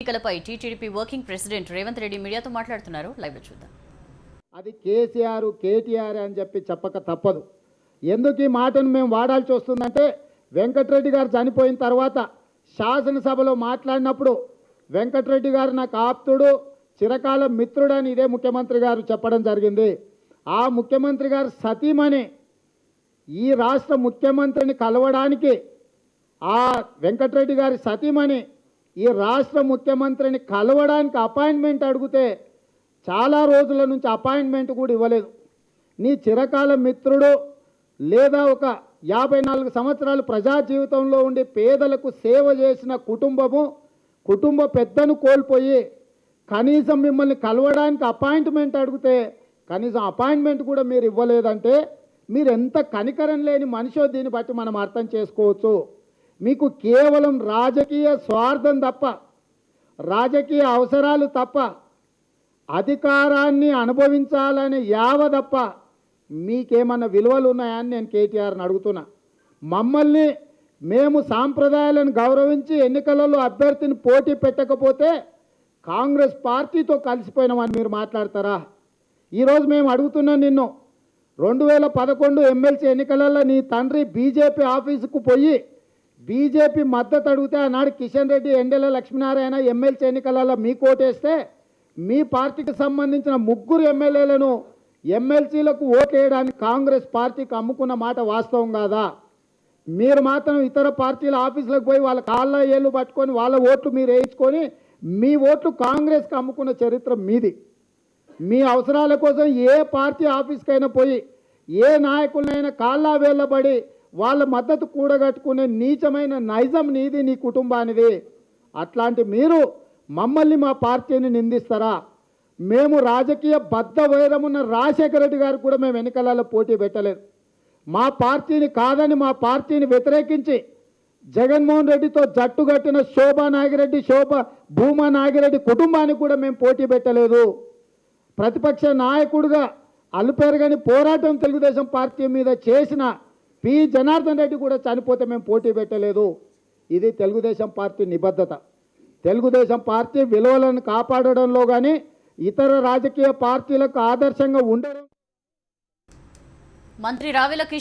ఎన్నికలపై TTD working president Revanth Reddy మీడియాతో మాట్లాడుతున్నారు. లైవ్ లో చూద్దాం. అది కేసీఆర్ కేటీఆర్ అని చెప్పక తప్పదు. ఎందుకు ఈ మాటను మేము వాడాల్సి వస్తుందంటే వెంకటరెడ్డి గారు చనిపోయిన తర్వాత శాసనసభలో మాట్లాడినప్పుడు వెంకటరెడ్డి గారు నాకు ఆప్తుడు, చిరకాల మిత్రుడని ఇదే ముఖ్యమంత్రి గారు చెప్పడం జరిగింది. ఆ ముఖ్యమంత్రి గారు సతీమణి ఈ రాష్ట్ర ముఖ్యమంత్రిని కలవడానికి, ఆ వెంకటరెడ్డి గారి సతీమణి ఈ రాష్ట్ర ముఖ్యమంత్రిని కలవడానికి అపాయింట్మెంట్ అడిగితే చాలా రోజుల నుంచి అపాయింట్మెంట్ కూడా ఇవ్వలేదు. నీ చిరకాల మిత్రుడు లేదా ఒక 54 సంవత్సరాలు ప్రజా జీవితంలో ఉండి పేదలకు సేవ చేసిన కుటుంబ పెద్దను కోల్పోయి కనీసం మిమ్మల్ని కలవడానికి అపాయింట్మెంట్ అడిగితే కనీసం అపాయింట్మెంట్ కూడా మీరు ఇవ్వలేదంటే మీరు ఎంత కనికరం లేని మనిషో దీన్ని బట్టి మనం అర్థం చేసుకోవచ్చు. మీకు కేవలం రాజకీయ స్వార్థం తప్ప, రాజకీయ అవసరాలు తప్ప, అధికారాన్ని అనుభవించాలనే యావ తప్ప మీకేమన్నా విలువలు ఉన్నాయని నేను కేటీఆర్ని అడుగుతున్నా. మమ్మల్ని మేము సాంప్రదాయాలను గౌరవించి ఎన్నికలలో అభ్యర్థిని పోటీ పెట్టకపోతే కాంగ్రెస్ పార్టీతో కలిసిపోయినామని మీరు మాట్లాడతారా? ఈరోజు మేము అడుగుతున్నాం నిన్ను, 2011 ఎమ్మెల్సీ ఎన్నికలలో నీ తండ్రి బీజేపీ ఆఫీసుకు పోయి బీజేపీ మద్దతు అడిగితే ఆనాడు కిషన్ రెడ్డి, ఎండెల లక్ష్మీనారాయణ ఎమ్మెల్సీ ఎన్నికలలో మీ కోటేస్తే మీ పార్టీకి సంబంధించిన 3 ఎమ్మెల్యేలను ఎమ్మెల్సీలకు ఓటేయడానికి కాంగ్రెస్ పార్టీకి అమ్ముకున్న మాట వాస్తవం కాదా? మీరు మాత్రం ఇతర పార్టీల ఆఫీసులకు పోయి వాళ్ళ కాళ్ళ ఏళ్ళు పట్టుకొని వాళ్ళ ఓట్లు మీరు వేయించుకొని మీ ఓట్లు కాంగ్రెస్కి అమ్ముకున్న చరిత్ర మీది. మీ అవసరాల కోసం ఏ పార్టీ ఆఫీస్కైనా పోయి ఏ నాయకులైనా కాళ్ళ వేళ్ళబడి వాళ్ళ మద్దతు కూడగట్టుకునే నీచమైన నైజం నీది, నీ కుటుంబానిది. అట్లాంటి మీరు మమ్మల్ని, మా పార్టీని నిందిస్తారా? మేము రాజకీయ బద్ధ వైరమున్న రాజశేఖర రెడ్డి గారు కూడా మేము ఎన్నికలలో పోటీ పెట్టలేదు. మా పార్టీని కాదని మా పార్టీని వ్యతిరేకించి జగన్మోహన్ రెడ్డితో జట్టు కట్టిన భూమా నాగిరెడ్డి కుటుంబానికి కూడా మేము పోటీ పెట్టలేదు. ప్రతిపక్ష నాయకుడిగా అలుపెరగని పోరాటం తెలుగుదేశం పార్టీ మీద చేసిన పి జనార్దన్ రెడ్డి కూడా చనిపోతే మేము పోటీ పెట్టలేదు. ఇది తెలుగుదేశం పార్టీ నిబద్ధత. తెలుగుదేశం పార్టీ విలువలను కాపాడడంలో కానీ ఇతర రాజకీయ పార్టీలకు ఆదర్శంగా ఉండడం. మంత్రి రావెల కిషోర్